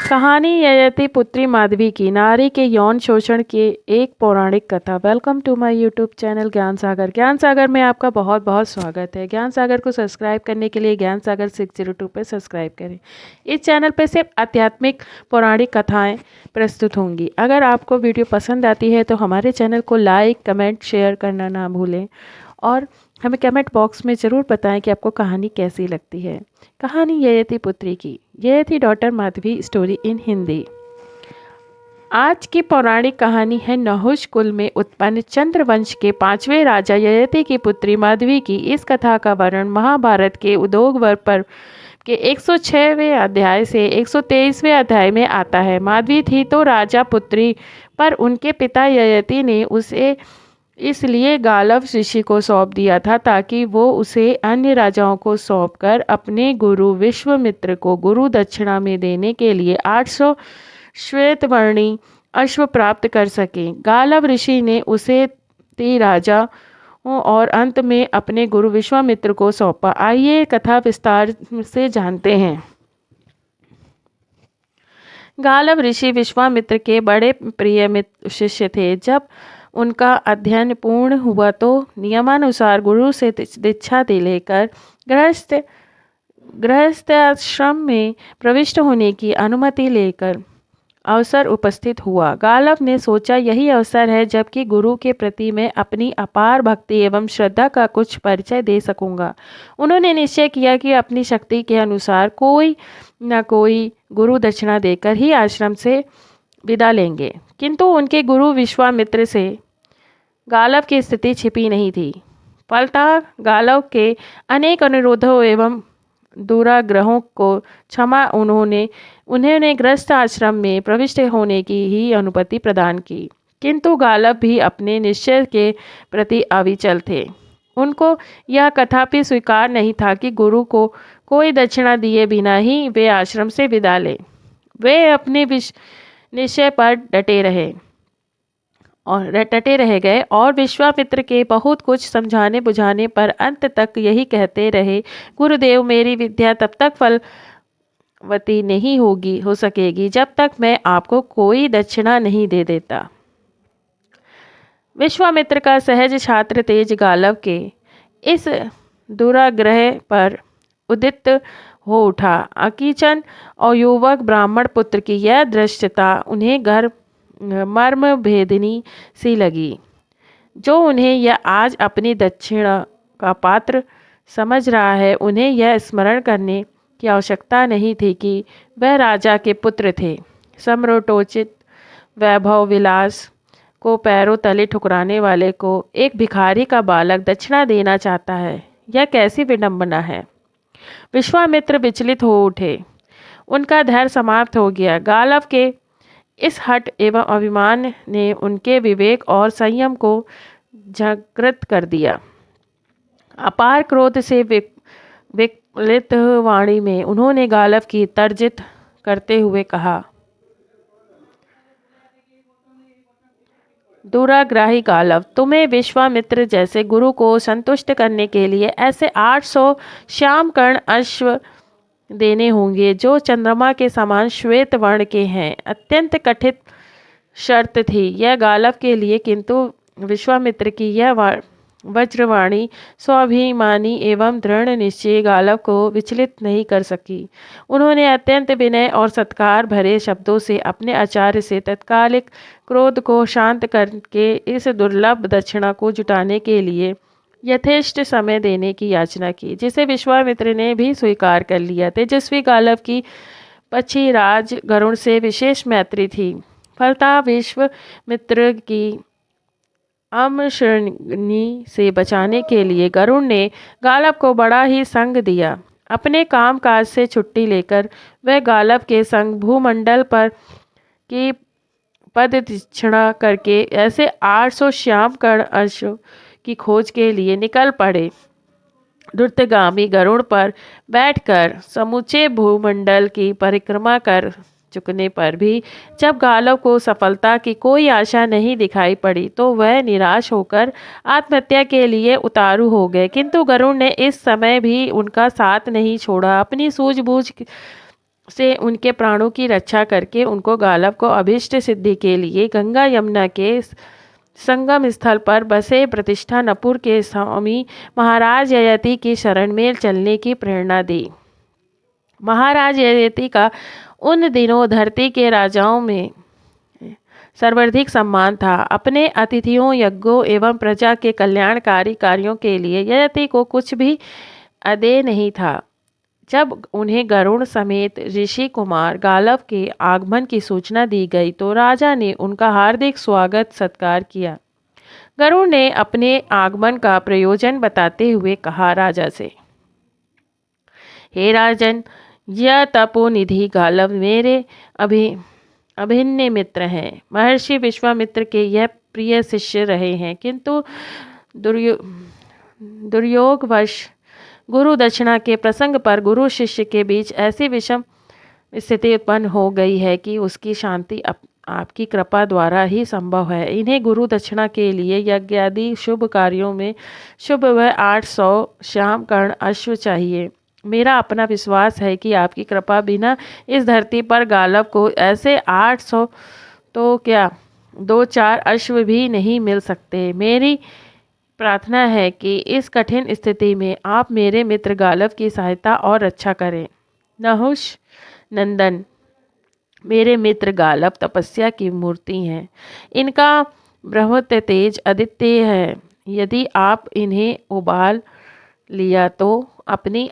कहानी ययाति पुत्री माधवी की नारी के यौन शोषण की एक पौराणिक कथा। Welcome to my YouTube channel Gyan Sagar. ज्ञान सागर में आपका बहुत बहुत स्वागत है। ज्ञान सागर को सब्सक्राइब करने के लिए ज्ञान सागर 602 पर सब्सक्राइब करें। इस चैनल पर सिर्फ आध्यात्मिक पौराणिक कथाएं प्रस्तुत होंगी। अगर आपको वीडियो पसंद आती है तो हमारे चैनल को लाइक कमेंट शेयर करना ना भूलें और हमें कमेंट बॉक्स में ज़रूर बताएं कि आपको कहानी कैसी लगती है। कहानी ययाति पुत्री की, Yayati daughter Madhavi, story in Hindi. आज की पौराणिक कहानी है नहुष कुल में उत्पन्न चंद्रवंश के 5वें राजा ययाति की पुत्री माधवी की। इस कथा का वर्णन महाभारत के उद्योग पर्व के 106वें अध्याय से 123वें अध्याय में आता है। माधवी थी तो राजा पुत्री, पर उनके पिता ययाति ने उसे इसलिए गालव ऋषि को सौंप दिया था ताकि वो उसे अन्य राजाओं को सौंपकर अपने गुरु विश्वामित्र को गुरु दक्षिणा में देने के लिए 800 श्वेतवर्णी अश्व प्राप्त कर सके। गालव ऋषि ने उसे 3 राजा और अंत में अपने गुरु विश्वामित्र को सौंपा। आइए कथा विस्तार से जानते हैं। गालव ऋषि विश्वामित्र के बड़े प्रिय शिष्य थे। जब उनका अध्ययन पूर्ण हुआ तो नियमानुसार गुरु से दीक्षा लेकर गृहस्थ आश्रम में प्रविष्ट होने की अनुमति लेकर अवसर उपस्थित हुआ। गालव ने सोचा यही अवसर है जबकि गुरु के प्रति मैं अपनी अपार भक्ति एवं श्रद्धा का कुछ परिचय दे सकूंगा। उन्होंने निश्चय किया कि अपनी शक्ति के अनुसार कोई न कोई गुरु दक्षिणा देकर ही आश्रम से विदा लेंगे। किंतु उनके गुरु विश्वामित्र से गालव की स्थिति छिपी नहीं थी। फलतः गालव के अनेक अनुरोधों एवं दुराग्रहों को क्षमा उन्होंने गृहस्थ आश्रम में प्रविष्ट होने की ही अनुमति प्रदान की। किंतु गालव भी अपने निश्चय के प्रति अविचल थे। उनको यह कदापि स्वीकार नहीं था कि गुरु को कोई दक्षिणा दिए बिना ही वे आश्रम से विदा लें। वे अपने निश्चय पर डटे रह गए और विश्वामित्र के बहुत कुछ समझाने बुझाने पर अंत तक यही कहते रहे, गुरुदेव मेरी विद्या तब तक फलवती नहीं हो सकेगी जब तक मैं आपको कोई दक्षिणा नहीं दे देता। विश्वामित्र का सहज छात्र तेज गालव के इस दुराग्रह पर उदित हो उठा। अकिचन और युवक ब्राह्मण पुत्र की यह दृष्टता उन्हें मर्म भेदनी सी लगी। जो उन्हें यह आज अपनी दक्षिणा का पात्र समझ रहा है, उन्हें यह स्मरण करने की आवश्यकता नहीं थी कि वह राजा के पुत्र थे। सम्राटोचित वैभव विलास को पैरों तले ठुकराने वाले को एक भिखारी का बालक दक्षिणा देना चाहता है, यह कैसी विडंबना है। विश्वामित्र विचलित हो उठे। उनका धैर्य समाप्त हो गया। गालव के इस हठ एवं अभिमान ने उनके विवेक और संयम को जागृत कर दिया। अपार क्रोध से विकलित वाणी में उन्होंने गालव की तर्जित करते हुए कहा, दुराग्राही गालव, तुम्हें विश्वामित्र जैसे गुरु को संतुष्ट करने के लिए ऐसे 800 श्यामकर्ण अश्व देने होंगे जो चंद्रमा के समान श्वेत वर्ण के हैं। अत्यंत कठिन शर्त थी यह गालव के लिए, किंतु विश्वामित्र की यह वज्रवाणी स्वाभिमानी एवं दृढ़ निश्चय गालव को विचलित नहीं कर सकी। उन्होंने अत्यंत विनय और सत्कार भरे शब्दों से अपने आचार्य से तत्कालिक क्रोध को शांत करके इस दुर्लभ दक्षिणा को जुटाने के लिए यथेष्ट समय देने की याचना की, जिसे विश्वामित्र ने भी स्वीकार कर लिया। तेजस्वी गालव की पक्षीराज गरुड़ से विशेष मैत्री थी। फलतः विश्वामित्र की अमृषणी से बचाने के लिए गरुड़ ने गालव को बड़ा ही संग दिया। अपने काम काज से छुट्टी लेकर वह गालव के संग भूमंडल पर की पददक्षिणा करके ऐसे 800 श्यामकर्ण अश्व की खोज के लिए निकल पड़े। द्रुतगामी गरुड़ पर बैठकर समूचे भूमंडल की परिक्रमा कर चुकने पर भी जब गालव को सफलता की कोई आशा नहीं दिखाई पड़ी तो वह निराश होकर आत्महत्या के लिए उतारू हो गए। किंतु गरुड़ ने इस समय भी उनका साथ नहीं छोड़ा। अपनी सूझबूझ से उनके प्राणों की रक्षा करके उनको गालव को अभीष्ट सिद्धि के लिए गंगा यमुना के संगम स्थल पर बसे प्रतिष्ठा नपुर के स्वामी महाराज ययाति की शरण में चलने की प्रेरणा दी। महाराज ययाति का उन दिनों धरती के राजाओं में सर्वाधिक सम्मान था। अपने अतिथियों, यज्ञों एवं प्रजा के कल्याणकारी कार्यों के लिए ययाति को कुछ भी अदेय नहीं था। जब उन्हें गरुड़ समेत ऋषि कुमार गालव के आगमन की सूचना दी गई तो राजा ने उनका हार्दिक स्वागत सत्कार किया। गरुड़ ने अपने आगमन का प्रयोजन बताते हुए कहा राजा से, हे राजन, यह तपोनिधि गालव मेरे अभिन्न मित्र हैं। महर्षि विश्वामित्र के यह प्रिय शिष्य रहे हैं, किंतु दुर्योगवश गुरु दक्षिणा के प्रसंग पर गुरु शिष्य के बीच ऐसी विषम स्थिति उत्पन्न हो गई है कि उसकी शांति आपकी कृपा द्वारा ही संभव है। इन्हें गुरु दक्षिणा के लिए यज्ञ आदि शुभ कार्यों में शुभ व 800 श्याम कर्ण अश्व चाहिए। मेरा अपना विश्वास है कि आपकी कृपा बिना इस धरती पर गालव को ऐसे 800 तो क्या 2-4 अश्व भी नहीं मिल सकते। मेरी प्रार्थना है कि इस कठिन स्थिति में आप मेरे मित्र गालव की सहायता और रक्षा करें। नहुष नंदन, मेरे मित्र गालव तपस्या की मूर्ति हैं। इनका बृहत् तेज अद्वितीय है। यदि आप इन्हें उबाल लिया तो अपनी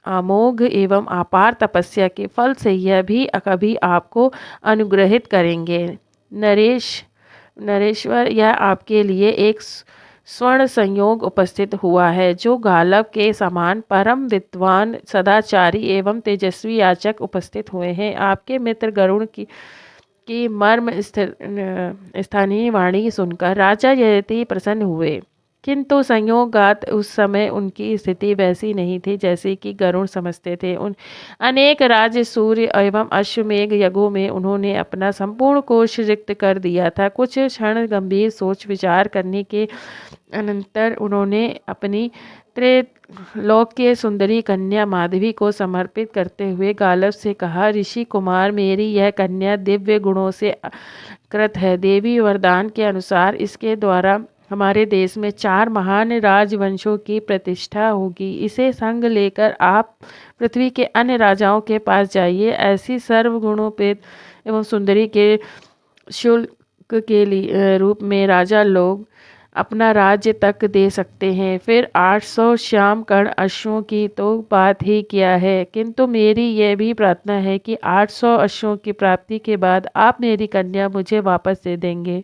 अमोघ एवं अपार तपस्या के फल से यह भी कभी आपको अनुग्रहित करेंगे। नरेश्वर, यह आपके लिए एक स्वर्ण संयोग उपस्थित हुआ है, जो गालव के समान परम विद्वान, सदाचारी एवं तेजस्वी याचक उपस्थित हुए हैं। आपके मित्र गरुड़ की मर्म स्थानीय वाणी सुनकर राजा ययाति प्रसन्न हुए, किंतु संयोगात उस समय उनकी स्थिति वैसी नहीं थी जैसे कि गरुड़ समझते थे। उन अनेक राज्य, सूर्य एवं अश्वमेघ यज्ञों में उन्होंने अपना संपूर्ण कोष रिक्त कर दिया था। कुछ क्षण गंभीर सोच विचार करने के अनंतर उन्होंने अपनी त्रैलोक्य सुंदरी कन्या माधवी को समर्पित करते हुए गालव से कहा, ऋषि कुमार, मेरी यह कन्या दिव्य गुणों से कृत है। देवी वरदान के अनुसार इसके द्वारा हमारे देश में 4 महान राजवंशों की प्रतिष्ठा होगी। इसे संग लेकर आप पृथ्वी के अन्य राजाओं के पास जाइए। ऐसी सर्वगुणोपेत एवं सुंदरी के शुल्क के लिए रूप में राजा लोग अपना राज्य तक दे सकते हैं। फिर 800 श्याम कर्ण अश्वों की तो बात ही क्या है, किंतु मेरी यह भी प्रार्थना है कि 800 अश्वों की प्राप्ति के बाद आप मेरी कन्या मुझे वापस दे देंगे।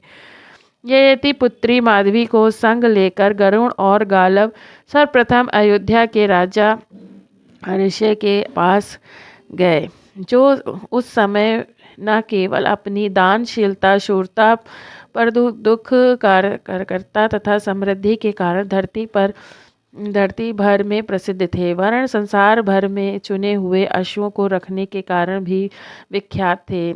ययाति पुत्री माधवी को संग लेकर गरुड़ और गालव सर्वप्रथम अयोध्या के राजा हर्षय के पास गए, जो उस समय न केवल अपनी दानशीलता, शूरता, पर दुख करता तथा समृद्धि के कारण धरती भर में प्रसिद्ध थे, वरन संसार भर में चुने हुए अश्वों को रखने के कारण भी विख्यात थे।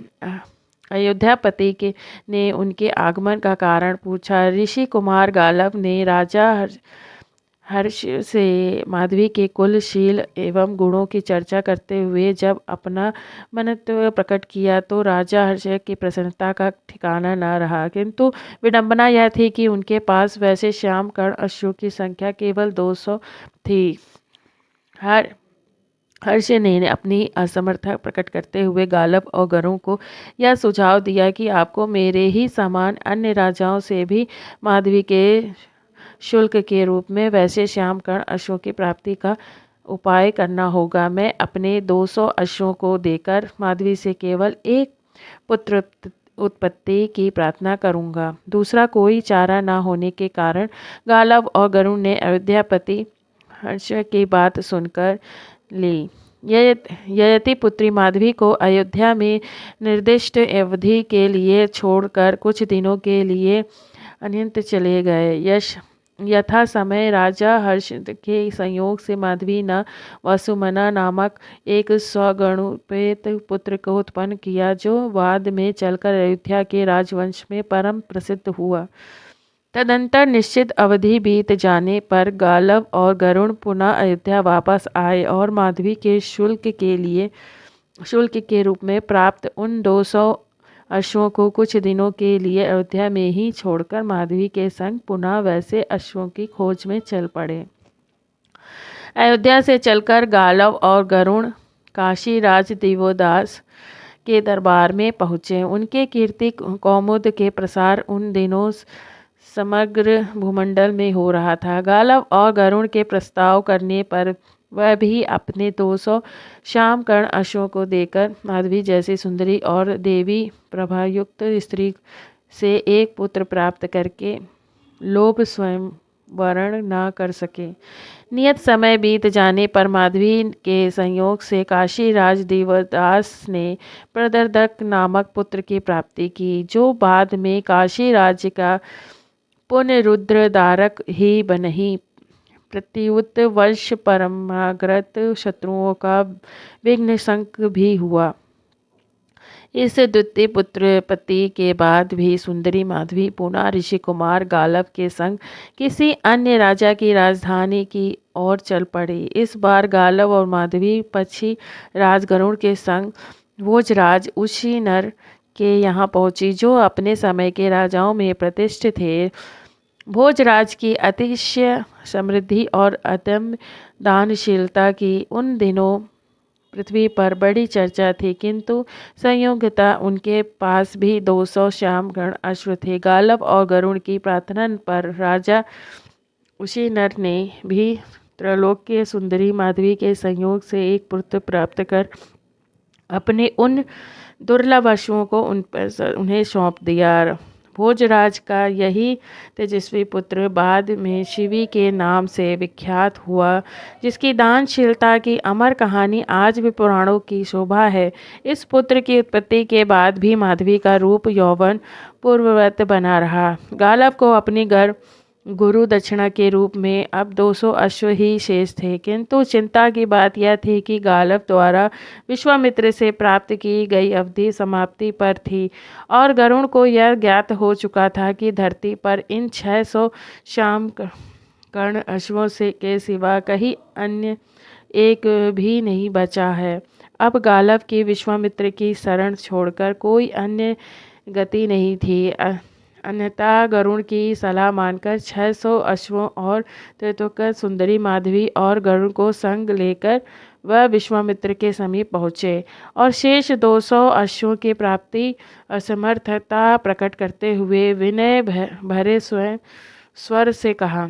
अयोध्यापति ने उनके आगमन का कारण पूछा। ऋषि कुमार गालव ने राजा हर्ष से माधवी के कुलशील एवं गुणों की चर्चा करते हुए जब अपना मनत्व प्रकट किया तो राजा हर्ष की प्रसन्नता का ठिकाना न रहा, किंतु विडंबना यह थी कि उनके पास वैसे श्याम कर्ण अश्वों की संख्या केवल 200 थी। हर्ष ने अपनी असमर्थता प्रकट करते हुए गालव और गरुड़ को यह सुझाव दिया कि आपको मेरे ही समान अन्य राजाओं से भी माधवी के शुल्क के रूप में वैसे श्याम कर्ण अश्वों की प्राप्ति का उपाय करना होगा। मैं अपने 200 अश्वों को देकर माधवी से केवल एक पुत्र उत्पत्ति की प्रार्थना करूंगा। दूसरा कोई चारा न होने के कारण गालव और गरुड़ ने अयोध्यापति हर्ष की बात सुनकर ली। ययाति पुत्री माधवी को अयोध्या में निर्दिष्ट अवधि के लिए छोड़कर कुछ दिनों के लिए अन्यत्र चले गए। यथा समय राजा हर्ष के संयोग से माधवी ने वसुमना नामक एक स्वगुणोपेत पुत्र को उत्पन्न किया, जो बाद में चलकर अयोध्या के राजवंश में परम प्रसिद्ध हुआ। तदंतर निश्चित अवधि बीत जाने पर गालव और गरुड़ पुनः अयोध्या वापस आए और माधवी के शुल्क के लिए शुल्क के रूप में प्राप्त उन 200 अश्वों को कुछ दिनों के लिए अयोध्या में ही छोड़कर माधवी के संग पुनः वैसे अश्वों की खोज में चल पड़े। अयोध्या से चलकर गालव और गरुण काशीराज दिवोदास के दरबार में पहुँचे। उनके कीर्ति कौमुद के प्रसार उन दिनों समग्र भूमंडल में हो रहा था। गालव और गरुण के प्रस्ताव करने पर वह भी अपने 200 श्यामकर्ण अश्वों को देकर माधवी जैसी सुंदरी और देवी प्रभायुक्त स्त्री से एक पुत्र प्राप्त करके लोभ स्वयं वरण न कर सके। नियत समय बीत जाने पर माधवी के संयोग से काशीराज दिवोदास ने प्रदर्दक नामक पुत्र की प्राप्ति की, जो बाद में काशी राज्य का पुनरुद्धारक ही बनही। प्रत्युत वंश परमागत शत्रुओं का विघ्न शंक भी हुआ। इस द्वितीय पुत्र पति के बाद भी सुंदरी माधवी पुनः ऋषि कुमार गालव के संग किसी अन्य राजा की राजधानी की ओर चल पड़ी। इस बार गालव और माधवी पक्षी राज गरुड़ के संग भोजराज उशीनर के यहाँ पहुंची, जो अपने समय के राजाओं में प्रतिष्ठित थे। भोजराज की अतिशय समृद्धि और अदम्य दानशीलता की उन दिनों पृथ्वी पर बड़ी चर्चा थी, किंतु संयोगता उनके पास भी 200 श्यामगण अश्व थे। गालव और गरुड़ की प्रार्थना पर राजा उशीनर ने भी त्रैलोक्य सुंदरी माधवी के संयोग से एक पुत्र प्राप्त कर अपने उन दुर्लभ अश्वों को उन्हें सौंप दिया। भोजराज का यही तेजस्वी पुत्र बाद में शिवी के नाम से विख्यात हुआ, जिसकी दानशीलता की अमर कहानी आज भी पुराणों की शोभा है। इस पुत्र की उत्पत्ति के बाद भी माधवी का रूप यौवन पूर्ववत बना रहा। गालव को अपनी गुरु दक्षिणा के रूप में अब 200 अश्व ही शेष थे, किंतु चिंता की बात यह थी कि गालव द्वारा विश्वामित्र से प्राप्त की गई अवधि समाप्ति पर थी और गरुड़ को यह ज्ञात हो चुका था कि धरती पर इन 600 श्यामकर्ण अश्वों से के सिवा कहीं अन्य एक भी नहीं बचा है। अब गालव की विश्वामित्र की शरण छोड़कर कोई अन्य गति नहीं थी, अन्यथा गरुड़ की सलाह मानकर 600 अश्वों और त्रिलोक सुंदरी माधवी और गरुड़ को संग लेकर वह विश्वामित्र के समीप पहुँचे और शेष 200 अश्वों की प्राप्ति असमर्थता प्रकट करते हुए विनय भरे स्वर से कहा,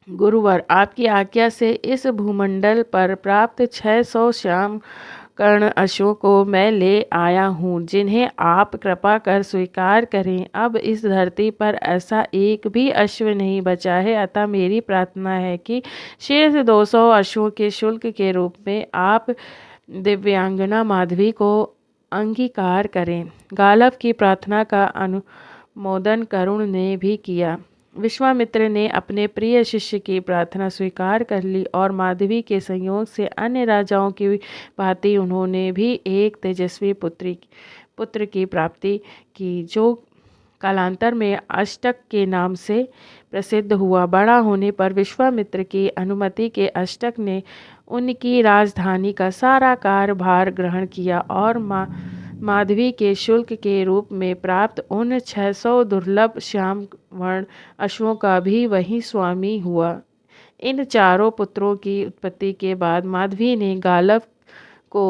गुरुवर, आपकी आज्ञा से इस भूमंडल पर प्राप्त 600 श्याम कर्ण अश्वों को मैं ले आया हूँ, जिन्हें आप कृपा कर स्वीकार करें। अब इस धरती पर ऐसा एक भी अश्व नहीं बचा है, अतः मेरी प्रार्थना है कि शेष 200 अश्वों के शुल्क के रूप में आप दिव्यांगना माधवी को अंगीकार करें। गालव की प्रार्थना का अनुमोदन करुण ने भी किया। विश्वामित्र ने अपने प्रिय शिष्य की प्रार्थना स्वीकार कर ली और माधवी के संयोग से अन्य राजाओं की भांति उन्होंने भी एक तेजस्वी पुत्र की प्राप्ति की, जो कालांतर में अष्टक के नाम से प्रसिद्ध हुआ। बड़ा होने पर विश्वामित्र की अनुमति के अष्टक ने उनकी राजधानी का सारा कार्यभार ग्रहण किया और माधवी के शुल्क के रूप में प्राप्त उन 600 दुर्लभ श्यामवर्ण अश्वों का भी वही स्वामी हुआ। इन चारों पुत्रों की उत्पत्ति के बाद माधवी ने गालव को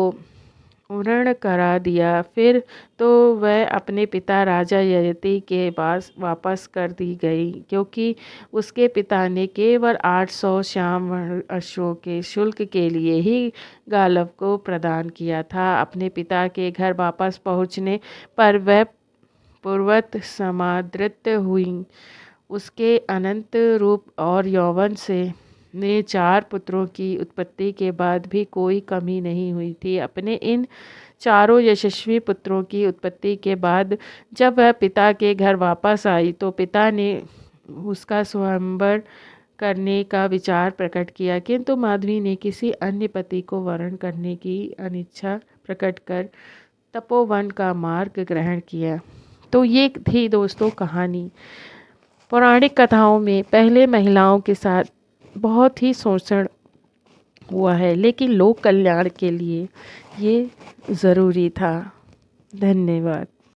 उन्मूलन करा दिया। फिर तो वह अपने पिता राजा ययाति के पास वापस कर दी गई, क्योंकि उसके पिता ने केवल 800 श्यामवर्ण अश्वों के शुल्क के लिए ही गालव को प्रदान किया था। अपने पिता के घर वापस पहुंचने पर वह पूर्ववत समादृत हुई। उसके अनंत रूप और यौवन से ने 4 पुत्रों की उत्पत्ति के बाद भी कोई कमी नहीं हुई थी। अपने इन चारों यशस्वी पुत्रों की उत्पत्ति के बाद जब वह पिता के घर वापस आई तो पिता ने उसका स्वयंवर करने का विचार प्रकट किया, किंतु माधवी ने किसी अन्य पति को वरण करने की अनिच्छा प्रकट कर तपोवन का मार्ग ग्रहण किया। तो ये थी दोस्तों कहानी। पौराणिक कथाओं में पहले महिलाओं के साथ बहुत ही शोषण हुआ है, लेकिन लोक कल्याण के लिए ये ज़रूरी था। धन्यवाद।